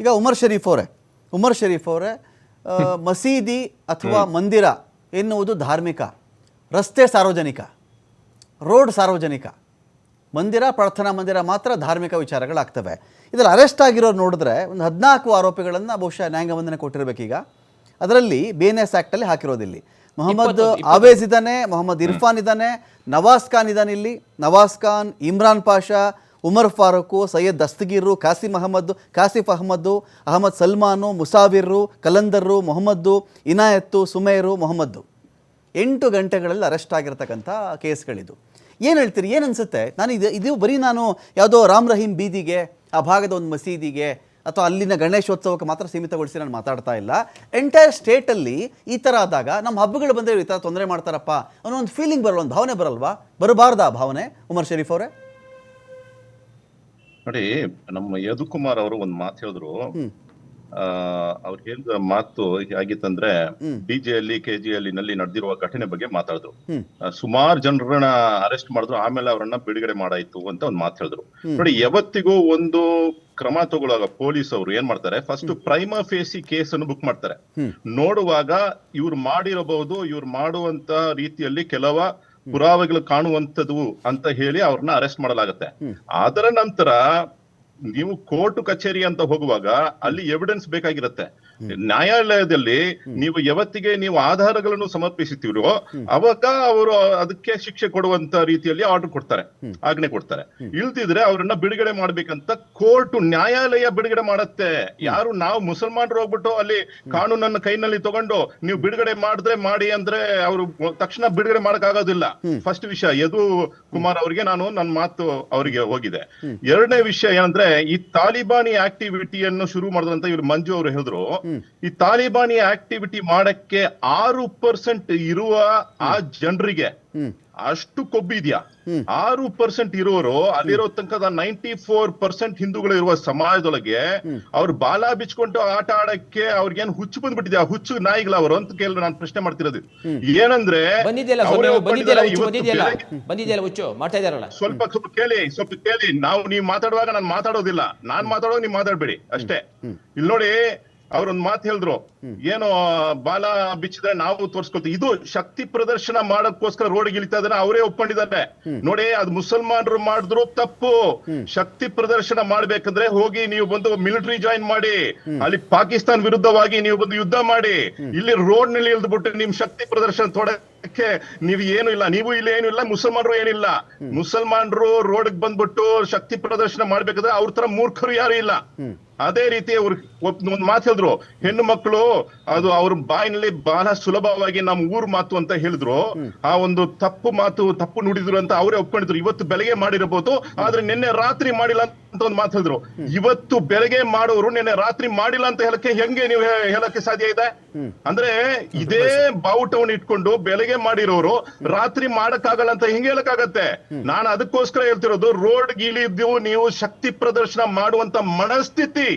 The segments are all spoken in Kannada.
ಈಗ ಉಮರ್ ಶರೀಫ್ ಅವರೇ ಮಸೀದಿ ಅಥವಾ ಮಂದಿರ ಎನ್ನುವುದು ಧಾರ್ಮಿಕ, ರಸ್ತೆ ಸಾರ್ವಜನಿಕ, ರೋಡ್ ಸಾರ್ವಜನಿಕ, ಮಂದಿರ ಪ್ರಾರ್ಥನಾ ಮಂದಿರ ಮಾತ್ರ ಧಾರ್ಮಿಕ ವಿಚಾರಗಳಾಗ್ತವೆ. ಇದರಲ್ಲಿ ಅರೆಸ್ಟ್ ಆಗಿರೋರು ನೋಡಿದ್ರೆ ಒಂದು 14 ಆರೋಪಿಗಳನ್ನು ಬಹುಶಃ ನ್ಯಾಯಾಂಗ ಬಂಧನ ಕೊಟ್ಟಿರಬೇಕೀಗ. ಅದರಲ್ಲಿ BNS ಆ್ಯಕ್ಟಲ್ಲಿ ಹಾಕಿರೋದಿಲ್ಲಿ ಮೊಹಮ್ಮದ್ ಆವೇಜ್ ಇದ್ದಾನೆ, ಮೊಹಮ್ಮದ್ ಇರ್ಫಾನ್ ಇದ್ದಾನೆ, ನವಾಜ್ ಖಾನ್ ಇದ್ದಾನೆ. ಇಲ್ಲಿ ನವಾಜ್ ಖಾನ್, ಇಮ್ರಾನ್ ಪಾಷಾ, ಉಮರ್ ಫಾರೂಕು, ಸೈಯದ್ ದಸ್ತಗೀರು, ಕಾಸಿಫ್ ಅಹಮದ್ದು, ಅಹಮದ್ ಸಲ್ಮಾನು, ಮುಸಾವಿರು, ಕಲಂದರು, ಮೊಹಮ್ಮದ್ದು, ಇನಾಯತ್ತು, ಸುಮೇರು, ಮೊಹಮ್ಮದ್ದು. 8 ಗಂಟೆಗಳಲ್ಲಿ ಅರೆಸ್ಟ್ ಆಗಿರ್ತಕ್ಕಂಥ ಕೇಸ್ಗಳಿದು. ಏನು ಹೇಳ್ತೀರಿ, ಏನು ಅನಿಸುತ್ತೆ? ಇದು ಬರೀ ನಾನು ಯಾವುದೋ ರಾಮ್ ರಹೀಮ್ ಬೀದಿಗೆ, ಆ ಭಾಗದ ಒಂದು ಮಸೀದಿಗೆ ಅಥವಾ ಅಲ್ಲಿನ ಗಣೇಶೋತ್ಸವಕ್ಕೆ ಮಾತ್ರ ಸೀಮಿತಗೊಳಿಸಿ ನಾನು ಮಾತಾಡ್ತಾ ಇಲ್ಲ. ಎಂಟೈರ್ ಸ್ಟೇಟಲ್ಲಿ ಈ ಥರ ಆದಾಗ ನಮ್ಮ ಹಬ್ಬಗಳು ಬಂದರೆ ಈ ಥರ ತೊಂದರೆ ಮಾಡ್ತಾರಪ್ಪ ಅನ್ನೋ ಒಂದು ಫೀಲಿಂಗ್ ಬರಲ್ಲ, ಒಂದು ಭಾವನೆ ಬರಲ್ವಾ? ಬರಬಾರ್ದಾ ಭಾವನೆ ಉಮರ್ ಶರೀಫ್ ಅವರೇ? ನೋಡಿ, ನಮ್ಮ ಯದುಕುಮಾರ್ ಅವರು ಒಂದು ಮಾತು ಹೇಳಿದ್ರು. ಅವ್ರು ಹೇಳಿದ ಮಾತು ಹೇಗಿತ್ತಂದ್ರೆ, BJಯಲ್ಲಿ KGಯಲ್ಲಿ ನಡೆದಿರುವ ಘಟನೆ ಬಗ್ಗೆ ಮಾತಾಡಿದ್ರು. ಸುಮಾರು ಜನರನ್ನ ಅರೆಸ್ಟ್ ಮಾಡಿದ್ರು, ಆಮೇಲೆ ಅವರನ್ನ ಬಿಡುಗಡೆ ಮಾಡಾಯ್ತು ಅಂತ ಒಂದು ಮಾತು ಹೇಳಿದ್ರು. ನೋಡಿ, ಯಾವತ್ತಿಗೂ ಒಂದು ಕ್ರಮ ತಗೊಳ್ಳುವಾಗ ಪೊಲೀಸ್ ಅವರು ಏನ್ ಮಾಡ್ತಾರೆ, ಫಸ್ಟ್ ಪ್ರೈಮಾ ಫೇಸಿ ಕೇಸ್ ಅನ್ನು ಬುಕ್ ಮಾಡ್ತಾರೆ. ನೋಡುವಾಗ ಇವ್ರು ಮಾಡಿರಬಹುದು, ಇವ್ರು ಮಾಡುವಂತ ರೀತಿಯಲ್ಲಿ ಕೆಲವ ಪುರಾವೆಗಳು ಕಾಣುವಂತದ್ದು ಅಂತ ಹೇಳಿ ಅವ್ರನ್ನ ಅರೆಸ್ಟ್ ಮಾಡಲಾಗುತ್ತೆ. ಅದರ ನಂತರ ನೀವು ಕೋರ್ಟ್ ಕಚೇರಿ ಅಂತ ಹೋಗುವಾಗ ಅಲ್ಲಿ ಎವಿಡೆನ್ಸ್ ಬೇಕಾಗಿರುತ್ತೆ. ನ್ಯಾಯಾಲಯದಲ್ಲಿ ನೀವು ಯಾವತ್ತಿಗೆ ನೀವು ಆಧಾರಗಳನ್ನು ಸಮರ್ಪಿಸುತ್ತೀರೋ ಅವಾಗ ಅವರು ಅದಕ್ಕೆ ಶಿಕ್ಷೆ ಕೊಡುವಂತ ರೀತಿಯಲ್ಲಿ ಆರ್ಡರ್ ಕೊಡ್ತಾರೆ, ಆಜ್ಞೆ ಕೊಡ್ತಾರೆ. ಇಲ್ದಿದ್ರೆ ಅವ್ರನ್ನ ಬಿಡುಗಡೆ ಮಾಡ್ಬೇಕಂತ ಕೋರ್ಟ್, ನ್ಯಾಯಾಲಯ ಬಿಡುಗಡೆ ಮಾಡತ್ತೆ. ಯಾರು ನಾವು ಮುಸಲ್ಮಾನರು ಹೋಗ್ಬಿಟ್ಟು ಅಲ್ಲಿ ಕಾನೂನನ್ನು ಕೈನಲ್ಲಿ ತಗೊಂಡು ನೀವು ಬಿಡುಗಡೆ ಮಾಡಿದ್ರೆ ಮಾಡಿ ಅಂದ್ರೆ ಅವರು ತಕ್ಷಣ ಬಿಡುಗಡೆ ಮಾಡಕ್ ಆಗೋದಿಲ್ಲ. ಫಸ್ಟ್ ವಿಷಯ ಯದು ಕುಮಾರ್ ಅವರಿಗೆ ನನ್ನ ಮಾತು ಅವರಿಗೆ ಹೋಗಿದೆ. ಎರಡನೇ ವಿಷಯ ಏನಂದ್ರೆ, ಈ ತಾಲಿಬಾನಿ ಆಕ್ಟಿವಿಟಿಯನ್ನು ಶುರು ಮಾಡಿದಂತ ಇವ್ರು ಮಂಜು ಅವರು ಹೇಳಿದ್ರು, ಈ ತಾಲಿಬಾನಿ ಆಕ್ಟಿವಿಟಿ ಮಾಡಕ್ಕೆ 6% ಇರುವ ಆ ಜನರಿಗೆ ಅಷ್ಟು ಕೊಬ್ಬಿದ್ಯಾ? 6% ಇರುವರು ಅಲ್ಲಿರೋ ತನಕ 94% ಹಿಂದೂಗಳು ಇರುವ ಸಮಾಜದೊಳಗೆ ಅವ್ರು ಬಾಲ ಬಿಚ್ಕೊಂಡು ಆಟ ಆಡಕ್ಕೆ ಅವ್ರಿಗೇನು ಹುಚ್ಚು ಬಂದ್ಬಿಟ್ಟಿದೆ? ಆ ಹುಚ್ಚು ನಾಯಿಗಳ ಅವರು ಅಂತ ಕೇಳಿ ನಾನು ಪ್ರಶ್ನೆ ಮಾಡ್ತಿರೋದು ಏನಂದ್ರೆ, ಸ್ವಲ್ಪ ಕೇಳಿ. ನೀವು ಮಾತಾಡುವಾಗ ನಾನು ಮಾತಾಡೋದಿಲ್ಲ, ನಾನ್ ಮಾತಾಡೋದು ನೀವು ಮಾತಾಡ್ಬೇಡಿ ಅಷ್ಟೇ. ಇಲ್ಲಿ ನೋಡಿ, ಅವ್ರೊಂದ್ ಮಾತು ಹೇಳಿದ್ರು, ಏನು ಬಾಲ ಬಿಚ್ಚಿದ್ರೆ ನಾವು ತೋರ್ಸ್ಕೊಳ್ತೀವಿ. ಇದು ಶಕ್ತಿ ಪ್ರದರ್ಶನ ಮಾಡೋಕ್ಕೋಸ್ಕರ ರೋಡ್ಗೆ ಇಳಿತಾ ಇದಾರೆ, ಅವರೇ ಒಪ್ಕೊಂಡಿದ್ದಾರೆ. ನೋಡಿ, ಅದು ಮುಸಲ್ಮಾನರು ಮಾಡಿದ್ರು ತಪ್ಪು. ಶಕ್ತಿ ಪ್ರದರ್ಶನ ಮಾಡ್ಬೇಕಂದ್ರೆ ಹೋಗಿ ನೀವು ಬಂದು ಮಿಲಿಟರಿ ಜಾಯಿನ್ ಮಾಡಿ, ಅಲ್ಲಿ ಪಾಕಿಸ್ತಾನ ವಿರುದ್ಧವಾಗಿ ನೀವು ಬಂದು ಯುದ್ಧ ಮಾಡಿ, ಇಲ್ಲಿ ರೋಡ್ ನಲ್ಲಿ ಇಳಿದ್ಬಿಟ್ಟು ನಿಮ್ ಶಕ್ತಿ ಪ್ರದರ್ಶನ ತೊಡಕ್ಕೆ ನೀವು ಏನು ಇಲ್ಲ, ನೀವು ಇಲ್ಲಿ ಏನು ಇಲ್ಲ, ಮುಸಲ್ಮಾನರು ಏನಿಲ್ಲ. ಮುಸಲ್ಮಾನರು ರೋಡ್ಗೆ ಬಂದ್ಬಿಟ್ಟು ಶಕ್ತಿ ಪ್ರದರ್ಶನ ಮಾಡ್ಬೇಕಾದ್ರೆ ಅವ್ರ ತರ ಮೂರ್ಖರು ಯಾರು ಇಲ್ಲ. ಅದೇ ರೀತಿ ಅವ್ರು ಒಂದ್ ಮಾತು ಹೇಳಿದ್ರು, ಹೆಣ್ಣು ಮಕ್ಕಳು ಅದು ಅವ್ರ ಬಾಯಿನಲ್ಲಿ ಬಹಳ ಸುಲಭವಾಗಿ ನಮ್ಮ ಊರ್ ಮಾತು ಅಂತ ಹೇಳಿದ್ರು. ಆ ಒಂದು ತಪ್ಪು ನುಡಿದ್ರು ಅಂತ ಅವರೇ ಒಪ್ಕೊಂಡಿದ್ರು. ಇವತ್ತು ಬೆಳಗ್ಗೆ ಮಾಡಿರಬಹುದು, ಆದ್ರೆ ನಿನ್ನೆ ರಾತ್ರಿ ಮಾಡಿಲ್ಲ ಅಂತ ಒಂದು ಮಾತು ಹೇಳಿದ್ರು. ಇವತ್ತು ಬೆಳಗ್ಗೆ ಮಾಡೋರು ನಿನ್ನೆ ರಾತ್ರಿ ಮಾಡಿಲ್ಲ ಅಂತ ಹೆಂಗೆ ನೀವು ಹೇಳಕ್ಕೆ ಸಾಧ್ಯ ಇದೆ? ಅಂದ್ರೆ ಇದೇ ಬಾವುಟವನ್ನು ಇಟ್ಕೊಂಡು ಬೆಳಗ್ಗೆ ಮಾಡಿರೋರು ರಾತ್ರಿ ಮಾಡಕ್ಕಾಗಲ್ಲ ಅಂತ ಹೆಂಗೆ ಹೇಳಕ್ಕಾಗತ್ತೆ? ನಾನು ಅದಕ್ಕೋಸ್ಕರ ಹೇಳ್ತಿರೋದು, ರೋಡ್ ಇಳಿದು ನೀವು ಶಕ್ತಿ ಪ್ರದರ್ಶನ ಮಾಡುವಂತ ಮನಸ್ಥಿತಿ,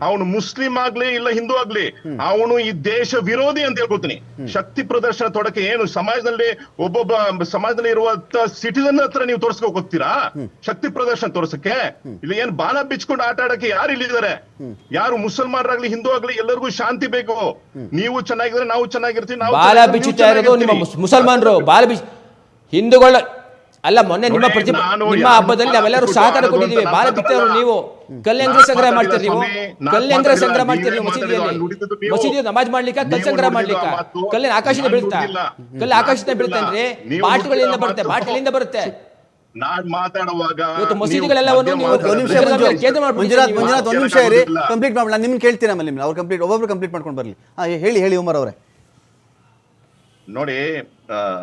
ಅವನು ಮುಸ್ಲಿಂ ಆಗ್ಲಿ ಇಲ್ಲ ಹಿಂದೂ ಆಗ್ಲಿ, ಅವನು ಈ ದೇಶ ವಿರೋಧಿ ಅಂತ ಹೇಳ್ಕೊತೀನಿ. ಶಕ್ತಿ ಪ್ರದರ್ಶನ ತೊಡಕೆ ಏನು ಸಮಾಜದಲ್ಲಿ ಒಬ್ಬೊಬ್ಬ ಸಮಾಜದಲ್ಲಿ ಇರುವಂತ ಸಿಟಿಜನ್ ಹತ್ರ ನೀವು ತೋರ್ಸ್ಕೋಕ್ ಹೋಗ್ತೀರಾ ಶಕ್ತಿ ಪ್ರದರ್ಶನ ತೋರ್ಸಕ್ಕೆ? ಇಲ್ಲಿ ಏನ್ ಬಾಲ ಬಿಚ್ಕೊಂಡು ಆಟ ಆಡಕ್ಕೆ ಯಾರು ಇಲ್ಲಿದ್ದಾರೆ? ಯಾರು ಮುಸಲ್ಮಾನರಾಗ್ಲಿ ಹಿಂದೂ ಆಗ್ಲಿ ಎಲ್ಲರಿಗೂ ಶಾಂತಿ ಬೇಕು. ನೀವು ಚೆನ್ನಾಗಿದ್ರೆ ನಾವು ಚೆನ್ನಾಗಿರ್ತೀವಿ. ನಾವು ಬಾಲ ಬಿಚ್ಚುತ್ತಾ ಇರೋದು ನಿಮ್ಮ ಮುಸಲ್ಮಾನರು, ಬಾಲ ಬಿಚ್ಚ ಹಿಂದೂಗಳ ಅಲ್ಲ. ಮೊನ್ನೆ ನಿಮ್ಮ ಹಬ್ಬದಲ್ಲಿ ನಾವೆಲ್ಲರೂ ಸಹಕಾರ ಕೊಟ್ಟಿದ್ದೀವಿ. ಬಾಲ ಬಿತ್ತವರು ನೀವು ಕಲ್ಲೆಂಗ್ರೆ ಸಂಗ್ರಹ ಮಾಡ್ತೀರಿ, ನೀವು ಕಲ್ಲೆಂಗ್ರೆ ಸಂಗ್ರಹ ಮಾಡ್ತೀರಿ. ಮಸೀದಿಯಲ್ಲಿ ನಮಾಜ್ ಮಾಡ್ಲಿಕ್ಕೆ ಕಲ್ ಸಂಗ್ರಹ ಮಾಡ್ಲಿಕ್ಕೆ ಕಲ್ಲಿನ ಆಕಾಶದಿಂದ ಬೀಳ್ತಾ, ಕಲ್ಲು ಆಕಾಶದಿಂದ ಬೀಳ್ತಾನ್ರಿ. ಬಾಟುಗಳಿಂದ ಬರುತ್ತೆ, ಬಾಟಲಿಂದ ಬರುತ್ತೆ. ನಾನ್ ಮಾತಾಡುವಾಗ ಇವತ್ತು ಮಸೀದಿಗಳೆಲ್ಲವನ್ನು ಕಂಪ್ಲೀಟ್ ಮಾಡಿ, ನಾನು ನಿಮ್ಗೆ ಕೇಳ್ತೀನಿ. ಆಮೇಲೆ ಅವ್ರು ಒಬ್ಬೊಬ್ರು ಕಂಪ್ಲೀಟ್ ಮಾಡ್ಕೊಂಡು ಬರ್ಲಿ. ಹೇಳಿ ಉಮರ್ ಅವರೇ. ನೋಡಿ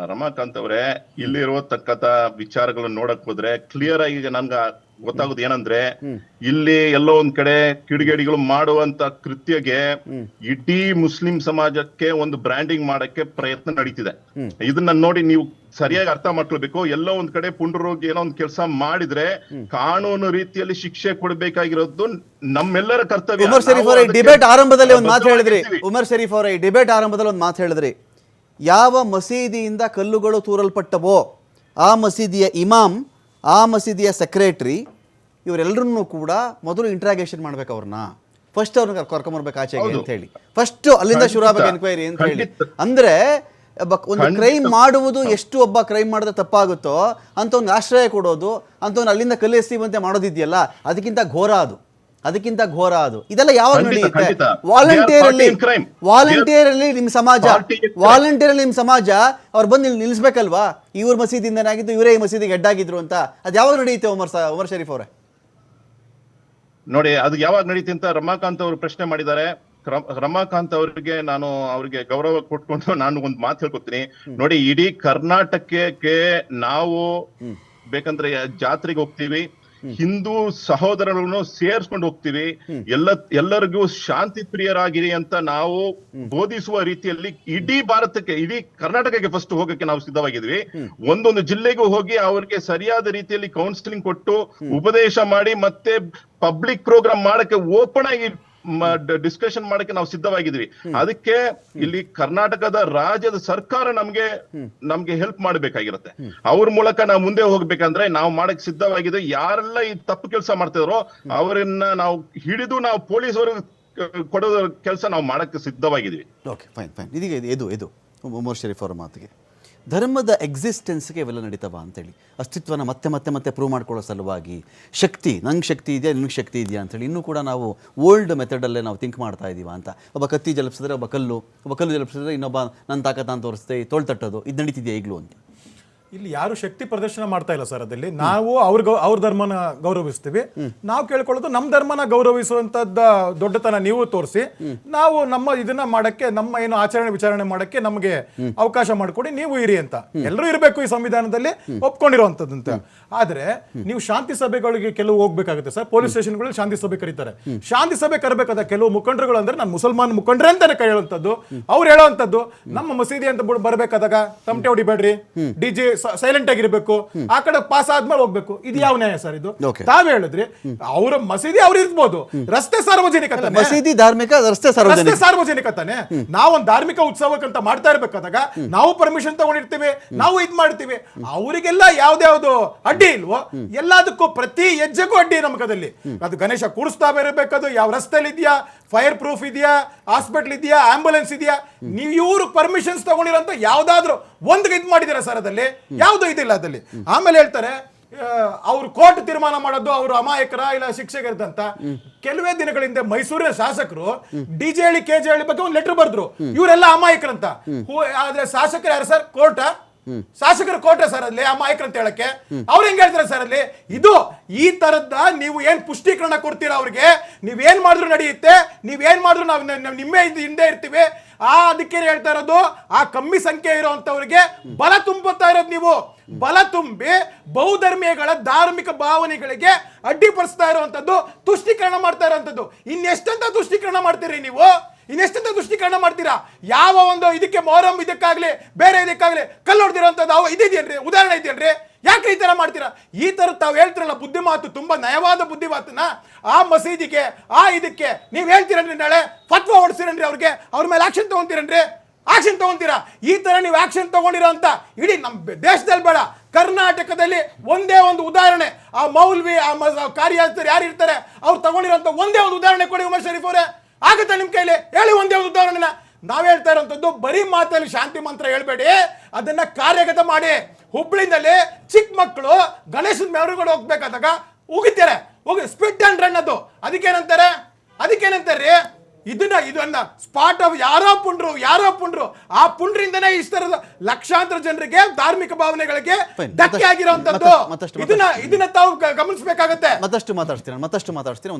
ರಮಾಕಾಂತ್ ಅವರೇ, ಇಲ್ಲಿರುವತಕ್ಕಂತ ವಿಚಾರಗಳನ್ನು ನೋಡಕ್ ಹೋದ್ರೆ ಕ್ಲಿಯರ್ ಆಗಿ ನನ್ಗ ಗೊತ್ತಾಗುದು ಏನಂದ್ರೆ, ಇಲ್ಲಿ ಎಲ್ಲೋ ಒಂದ್ ಕಡೆ ಕಿಡಿಗೇಡಿಗಳು ಮಾಡುವಂತ ಕೃತ್ಯಗೆ ಇಡೀ ಮುಸ್ಲಿಂ ಸಮಾಜಕ್ಕೆ ಒಂದು ಬ್ರ್ಯಾಂಡಿಂಗ್ ಮಾಡಕ್ಕೆ ಪ್ರಯತ್ನ ನಡೀತಿದೆ. ಇದನ್ನ ನೋಡಿ ನೀವು ಸರಿಯಾಗಿ ಅರ್ಥ ಮಾಡ್ಕೊಳ್ಬೇಕು. ಎಲ್ಲೋ ಒಂದ್ ಕಡೆ ಪುಂಡರೋಗಿ ಏನೋ ಒಂದ್ ಕೆಲಸ ಮಾಡಿದ್ರೆ ಕಾನೂನು ರೀತಿಯಲ್ಲಿ ಶಿಕ್ಷೆ ಕೊಡಬೇಕಾಗಿರೋದು ನಮ್ಮೆಲ್ಲರ ಕರ್ತವ್ಯ. ಉಮರ್ ಶರೀಫ್ ಅವರ ಡಿಬೇಟ್ ಆರಂಭದಲ್ಲಿ ಒಂದು ಮಾತು ಹೇಳಿದ್ರಿ. ಉಮರ್ ಶರೀಫ್ ಅವರ ಈ ಡಿಬೇಟ್ ಆರಂಭದಲ್ಲಿ ಒಂದು ಮಾತು ಹೇಳಿದ್ರಿ, ಯಾವ ಮಸೀದಿಯಿಂದ ಕಲ್ಲುಗಳು ತೂರಲ್ಪಟ್ಟವೋ ಆ ಮಸೀದಿಯ ಇಮಾಮ್, ಆ ಮಸೀದಿಯ ಸೆಕ್ರೆಟರಿ, ಇವರೆಲ್ಲರನ್ನೂ ಕೂಡ ಮೊದಲು ಇಂಟ್ರಾಗೇಷನ್ ಮಾಡ್ಬೇಕು ಅವ್ರನ್ನ. ಫಸ್ಟ್ ಅವ್ರನ್ನ ಕರ್ಕೊಂಬರ್ಬೇಕು ಆಚೆಗೆ ಹೌದು. ಅಂತ ಹೇಳಿ, ಫಸ್ಟ್ ಅಲ್ಲಿಂದ ಶುರು ಆಗ್ಬೇಕು ಎನ್ಕ್ವೈರಿ ಅಂತ ಹೇಳಿ. ಅಂದ್ರೆ ಒಂದು ಕ್ರೈಮ್ ಮಾಡುವುದು ಎಷ್ಟು ಒಬ್ಬ ಕ್ರೈಮ್ ಮಾಡಿದ್ರೆ ತಪ್ಪಾಗುತ್ತೋ ಅಂತವ್ನಿಗೆ ಆಶ್ರಯ ಕೊಡೋದು, ಅಂತವ್ನು ಅಲ್ಲಿಂದ ಕಲಿಸ್ತೀವಂತೆ ಮಾಡೋದಿದೆಯಲ್ಲ, ಅದಕ್ಕಿಂತ ಘೋರ ಅದು, ಅದಕ್ಕಿಂತ ಘೋರ ಅದು. ಇದೆಲ್ಲ ಯಾವಾಗ ನಡೆಯುತ್ತೆ? ವಾಲಂಟಿಯರಲ್ಲಿ ನಿಮ್ಮ ಸಮಾಜ, ವಾಲಂಟಿಯರಲ್ಲಿ ನಿಮ್ಮ ಸಮಾಜ ಅವ್ರು ಬಂದು ಇಲ್ಲಿ ನಿಲ್ಲಿಸ್ಬೇಕಲ್ವಾ? ಇವ್ರ ಮಸೀದಿಯಿಂದನಾಗಿದ್ದು ಇವರೇ ಈ ಮಸೀದಿಗೆ ಹೆಡ್ಡಾಗಿದ್ರು ಅಂತ. ಅದು ಯಾವಾಗ ನಡೆಯುತ್ತೆ ಉಮರ್ ಶರೀಫ್ ಅವರೇ? ನೋಡಿ, ಅದು ಯಾವಾಗ ನಡೀತಿ ಅಂತ ರಮಾಕಾಂತ್ ಅವರು ಪ್ರಶ್ನೆ ಮಾಡಿದ್ದಾರೆ. ರಮಾಕಾಂತ್ ಅವ್ರಿಗೆ ಗೌರವ ಕೊಟ್ಕೊಂಡು ನಾನು ಒಂದು ಮಾತು ಹೇಳ್ಕೊತೀನಿ. ನೋಡಿ, ಇಡೀ ಕರ್ನಾಟಕಕ್ಕೆ ನಾವು ಬೇಕಂದ್ರೆ ಜಾತ್ರೆಗೆ ಹೋಗ್ತೀವಿ, ಹಿಂದೂ ಸಹೋದರರನ್ನು ಸೇರ್ಸ್ಕೊಂಡು ಹೋಗ್ತೀವಿ, ಎಲ್ಲರಿಗೂ ಶಾಂತಿ ಪ್ರಿಯರಾಗಿರಿ ಅಂತ ನಾವು ಬೋಧಿಸುವ ರೀತಿಯಲ್ಲಿ ಇಡೀ ಭಾರತಕ್ಕೆ, ಇಡೀ ಕರ್ನಾಟಕಕ್ಕೆ ಫಸ್ಟ್ ಹೋಗಕ್ಕೆ ನಾವು ಸಿದ್ಧವಾಗಿದ್ವಿ. ಒಂದೊಂದು ಜಿಲ್ಲೆಗೂ ಹೋಗಿ ಅವರಿಗೆ ಸರಿಯಾದ ರೀತಿಯಲ್ಲಿ ಕೌನ್ಸಿಲಿಂಗ್ ಕೊಟ್ಟು ಉಪದೇಶ ಮಾಡಿ ಮತ್ತೆ ಪಬ್ಲಿಕ್ ಪ್ರೋಗ್ರಾಮ್ ಮಾಡಕ್ಕೆ ಓಪನ್ ಆಗಿ ಡಿಸ್ಕಷನ್ ಮಾಡಕ್ಕೆ ನಾವು ಸಿದ್ಧವಾಗಿದ್ವಿ. ಅದಕ್ಕೆ ಇಲ್ಲಿ ಕರ್ನಾಟಕದ ರಾಜ್ಯದ ಸರ್ಕಾರ ನಮ್ಗೆ ಹೆಲ್ಪ್ ಮಾಡಬೇಕಾಗಿರುತ್ತೆ. ಅವ್ರ ಮೂಲಕ ನಾವು ಮುಂದೆ ಹೋಗ್ಬೇಕಂದ್ರೆ ನಾವು ಮಾಡಕ್ ಸಿದ್ಧವಾಗಿದ್ವಿ. ಯಾರೆಲ್ಲ ಈ ತಪ್ಪು ಕೆಲಸ ಮಾಡ್ತಿದಾರೋ ಅವರನ್ನ ನಾವು ಹಿಡಿದು ನಾವು ಪೊಲೀಸರಿಗೆ ಕೊಡೋ ಕೆಲಸ ನಾವು ಮಾಡಕ್ಕೆ ಸಿದ್ಧವಾಗಿದ್ವಿ. Okay, fine fine. ಇದೀಗ ಇದು ಉಮರ್ ಶರೀಫ್ ಅವರ ಮಾತಿಗೆ ಧರ್ಮದ ಎಕ್ಸಿಸ್ಟೆನ್ಸ್ಗೆ ಇವೆಲ್ಲ ನಡೀತವ ಅಂತೇಳಿ, ಅಸ್ತಿತ್ವನ ಮತ್ತೆ ಮತ್ತೆ ಮತ್ತೆ ಪ್ರೂವ್ ಮಾಡ್ಕೊಳ್ಳೋ ಸಲುವಾಗಿ ಶಕ್ತಿ, ನಂಗೆ ಶಕ್ತಿ ಇದೆಯಾ ನಿನಗೆ ಶಕ್ತಿ ಇದೆಯಾ ಅಂತೇಳಿ ಇನ್ನೂ ಕೂಡ ನಾವು ಓಲ್ಡ್ ಮೆಥಡಲ್ಲೇ ನಾವು ಥಿಂಕ್ ಮಾಡ್ತಾ ಇದ್ದೀವ ಅಂತ. ಒಬ್ಬ ಕತ್ತಿ ಜಲಪಿಸಿದ್ರೆ ಒಬ್ಬ ಕಲ್ಲು ಜಲಪಿಸಿದ್ರೆ ಇನ್ನೊಬ್ಬ ನನ್ನ ತಾಕತ್ತಾನು ತೋರಿಸ್ತೆ ತೋಳ್ ತಟ್ಟೋದು, ಇದು ನಡೀತಿದೆಯಾ ಈಗಲೂ ಅಂತ. ಇಲ್ಲಿ ಯಾರು ಶಕ್ತಿ ಪ್ರದರ್ಶನ ಮಾಡ್ತಾ ಇಲ್ಲ ಸರ್. ಅದಲ್ಲಿ ನಾವು ಅವ್ರ ಧರ್ಮನ ಗೌರವಿಸ್ತೀವಿ. ನಾವು ಕೇಳ್ಕೊಳ್ಳೋದು ನಮ್ಮ ಧರ್ಮನ ಗೌರವಿಸುವಂತದ್ದ ದೊಡ್ಡತನ ನೀವು ತೋರಿಸಿ, ನಾವು ನಮ್ಮ ಇದನ್ನ ಮಾಡಕ್ಕೆ, ನಮ್ಮ ಏನು ಆಚರಣೆ ವಿಚಾರಣೆ ಮಾಡಕ್ಕೆ ನಮಗೆ ಅವಕಾಶ ಮಾಡಿಕೊಡಿ, ನೀವು ಇರಿ ಅಂತ. ಎಲ್ಲರೂ ಇರಬೇಕು ಈ ಸಂವಿಧಾನದಲ್ಲಿ ಒಪ್ಕೊಂಡಿರುವಂತದ್ದಂತ. ಆದ್ರೆ ನೀವು ಶಾಂತಿ ಸಭೆಗಳಿಗೆ ಕೆಲವು ಹೋಗ್ಬೇಕಾಗುತ್ತೆ ಸರ್. ಪೊಲೀಸ್ ಸ್ಟೇಷನ್ಗಳಲ್ಲಿ ಶಾಂತಿ ಸಭೆ ಕರೀತಾರೆ. ಶಾಂತಿ ಸಭೆ ಕರಬೇಕಾದ ಕೆಲವು ಮುಖಂಡರುಗಳು ಅಂದ್ರೆ ನಾನು ಮುಸಲ್ಮಾನ್ ಮುಖಂಡ್ರೆ ಅಂತಾನೆ ಹೇಳುವಂತದ್ದು, ಅವ್ರು ಹೇಳುವಂತದ್ದು ನಮ್ಮ ಮಸೀದಿ ಅಂತ ಬರ್ಬೇಕಾದಾಗ ತಮಟೆ ಹೊಡಿಬೇಡ್ರಿ, ಡಿಜೆ ಸೈಲೆಂಟ್ ಆಗಿರ್ಬೇಕು, ಆ ಕಡೆ ಪಾಸ್ ಆದ್ಮೇಲೆ ಹೋಗ್ಬೇಕು. ಇದು ಯಾವ ನ್ಯಾಯ ಸರ್ ಇದು? ತಾವೇ ಹೇಳಿದ್ರಿ ಅವ್ರ ಮಸೀದಿ ಅವ್ರು ಇರ್ಬೋದು, ರಸ್ತೆ ಸಾರ್ವಜನಿಕ, ಮಸೀದಿ ಧಾರ್ಮಿಕ, ರಸ್ತೆ ಸಾರ್ವಜನಿಕ ತಾನೆ. ನಾವೊಂದು ಧಾರ್ಮಿಕ ಉತ್ಸವಕ್ಕಂತ ಮಾಡ್ತಾ ಇರ್ಬೇಕಾದಾಗ ನಾವು ಪರ್ಮಿಷನ್ ತಗೊಂಡಿರ್ತೀವಿ, ನಾವು ಇದ್ ಮಾಡ್ತೀವಿ. ಅವರಿಗೆಲ್ಲ ಯಾವ್ದ್ಯಾವ್ದು ಅಡ್ಡಿ ಇಲ್ವೋ ಎಲ್ಲದಕ್ಕೂ ಪ್ರತಿ ಹೆಜ್ಜೆಗೂ ಅಡ್ಡಿ ನಮಗದಲ್ಲಿ. ಅದು ಗಣೇಶ ಕೂಡಿಸ್ತಾ ಇರಬೇಕದು ಯಾವ ರಸ್ತೆಯಲ್ಲಿ ಇದೆಯಾ, ಫೈರ್ ಪ್ರೂಫ್ ಇದೆಯಾ, ಹಾಸ್ಪಿಟಲ್ ಇದೆಯಾ, ಆಂಬುಲೆನ್ಸ್ ಇದೆಯಾ, ನೀವು ಇವರು ಪರ್ಮಿಷನ್ಸ್ ತಗೊಂಡಿರೋಂತ ಯಾವ್ದಾದ್ರು ಒಂದು ಇದ್ ಮಾಡಿದಾರೆ ಸರ್? ಅದಲ್ಲಿ ಯಾವ್ದು ಇದಿಲ್ಲ ಅದಲ್ಲಿ. ಆಮೇಲೆ ಹೇಳ್ತಾರೆ ಅವ್ರು ಕೋರ್ಟ್ ತೀರ್ಮಾನ ಮಾಡೋದು ಅವರು ಅಮಾಯಕರ ಇಲ್ಲ ಶಿಕ್ಷಕರಿದಂತ. ಕೆಲವೇ ದಿನಗಳಿಂದ ಮೈಸೂರಿನ ಶಾಸಕರು ಡಿಜೆ ಹೇಳಿ ಕೆಜೆ ಹೇಳಿ ಬಗ್ಗೆ ಒಂದು ಲೆಟರ್ ಬರೆದ್ರು, ಇವರೆಲ್ಲ ಅಮಾಯಕರಂತ. ಆದ್ರೆ ಶಾಸಕರು ಯಾರು ಸರ್? ಕೋರ್ಟ? ಶಾಸಕರ ಕೋರ್ಟ ಸರ್ ಅಲ್ಲಿ ಅಮಾಯಕರು ಅಂತ ಹೇಳಕ್ಕೆ? ಅವ್ರು ಹೆಂಗ್ ಹೇಳ್ತಾರೆ ಸರ್ ಅಲ್ಲಿ? ಇದು ಈ ತರದ್ದ ನೀವು ಏನ್ ಪುಷ್ಟೀಕರಣ ಕೊಡ್ತೀರಾ ಅವ್ರಿಗೆ? ನೀವೇನ್ ಮಾಡಿದ್ರು ನಡೆಯುತ್ತೆ, ನೀವೇನ್ ಮಾಡಿದ್ರು ನಾವು ನಿಮ್ಮೆ ಹಿಂದೆ ಇರ್ತೀವಿ. ಅದಕ್ಕೆ ಹೇಳ್ತಾ ಇರೋದು, ಆ ಕಮ್ಮಿ ಸಂಖ್ಯೆ ಇರೋಂಥವ್ರಿಗೆ ಬಲ ತುಂಬುತ್ತಾ ಇರೋದು ನೀವು. ಬಲ ತುಂಬಿ ಬಹುಧರ್ಮೀಯಗಳ ಧಾರ್ಮಿಕ ಭಾವನೆಗಳಿಗೆ ಅಡ್ಡಿಪಡಿಸ್ತಾ ಇರುವಂತದ್ದು, ತುಷ್ಟೀಕರಣ ಮಾಡ್ತಾ ಇರುವಂತದ್ದು. ಇನ್ನೆಷ್ಟಂತ ತುಷ್ಟೀಕರಣ ಮಾಡ್ತೀರಿ ನೀವು? ಇನ್ನೆಷ್ಟಂತ ತುಷ್ಟೀಕರಣ ಮಾಡ್ತೀರಾ? ಯಾವ ಒಂದು ಇದಕ್ಕೆ ಮೊಹರಂ ಇದಕ್ಕಾಗ್ಲಿ ಬೇರೆ ಇದಕ್ಕಾಗ್ಲಿ ಕಲ್ಲು ಹೊಡೆದಿರೋಂಥದ್ದು ಇದೇನ್ರಿ? ಉದಾಹರಣೆ ಇದೆಯಲ್ರಿ? ಯಾಕೆ ಈ ತರ ಮಾಡ್ತೀರಾ? ಈ ತರ ತಾವು ಹೇಳ್ತಿರಲ್ಲ ಬುದ್ಧಿಮಾತು, ತುಂಬಾ ನಯವಾದ ಬುದ್ಧಿಮಾತನ್ನ ಆ ಮಸೀದಿಗೆ ಆ ಇದಕ್ಕೆ ನೀವು ಹೇಳ್ತೀರನ್ರಿ, ನಾಳೆ ಫತ್ವಾ ಹೊಡ್ಸಿರನ್ರಿ ಅವ್ರಿಗೆ, ಅವ್ರ ಮೇಲೆ ಆಕ್ಷನ್ ತಗೊಂತೀರನ್ರಿ? ಆಕ್ಷನ್ ತಗೊಂತೀರಾ? ಈ ತರ ನೀವು ಆಕ್ಷನ್ ತಗೊಂಡಿರೋ ಅಂತ ಇಡೀ ನಮ್ಮ ದೇಶದಲ್ಲಿ ಬೇಡ, ಕರ್ನಾಟಕದಲ್ಲಿ ಒಂದೇ ಒಂದು ಉದಾಹರಣೆ, ಆ ಮೌಲ್ವಿ ಆ ಕಾರ್ಯಕರ್ತರು ಯಾರು ಇರ್ತಾರೆ ಅವ್ರು ತಗೊಂಡಿರೋಂಥ ಒಂದೇ ಒಂದು ಉದಾಹರಣೆ ಕೊಡಿ ಉಮರ್ ಶರೀಫ್ ಅವರೇ. ಆಗುತ್ತಾ ನಿಮ್ ಕೈಲಿ? ಹೇಳಿ ಒಂದೇ ಒಂದು ಉದಾಹರಣೆನ. ನಾವ್ ಹೇಳ್ತಾ ಇರೋಂಥದ್ದು ಬರೀ ಮಾತಲ್ಲಿ ಶಾಂತಿ ಮಂತ್ರ ಹೇಳ್ಬೇಡಿ, ಅದನ್ನ ಕಾರ್ಯಗತ ಮಾಡಿ. ಹುಬ್ಳಿನಲ್ಲಿ ಚಿಕ್ಕ ಮಕ್ಕಳು ಗಣೇಶನ ಮೆರವಣಿಗೆ ಹೋಗ್ಬೇಕಾದಾಗ ಉಗಿತಾರೆ, ಹೋಗಿ ಸ್ಪಿಟ್ ಅಂಡ್ ರನ್ ಅದು. ಅದಕ್ಕೇನಂತಾರ್ರಿ? ಇದನ್ನ ಸ್ಪಾಟ್ ಆಫ್ ಯಾರೋ ಪುಂಡ್ರು ಆ ಪುಂಡ್ರಿಂದನೇ ಇಷ್ಟರದ ಲಕ್ಷಾಂತರ ಜನರಿಗೆ ಧಾರ್ಮಿಕ ಭಾವನೆಗಳಿಗೆ ಧಕ್ಕೆ ಆಗಿರುವಂತದ್ದು. ಇದನ್ನ ತಾವು ಗಮನಿಸಬೇಕಾಗತ್ತೆ. ಮತ್ತಷ್ಟು ಮಾತಾಡ್ತೀನಿ ಒಂದು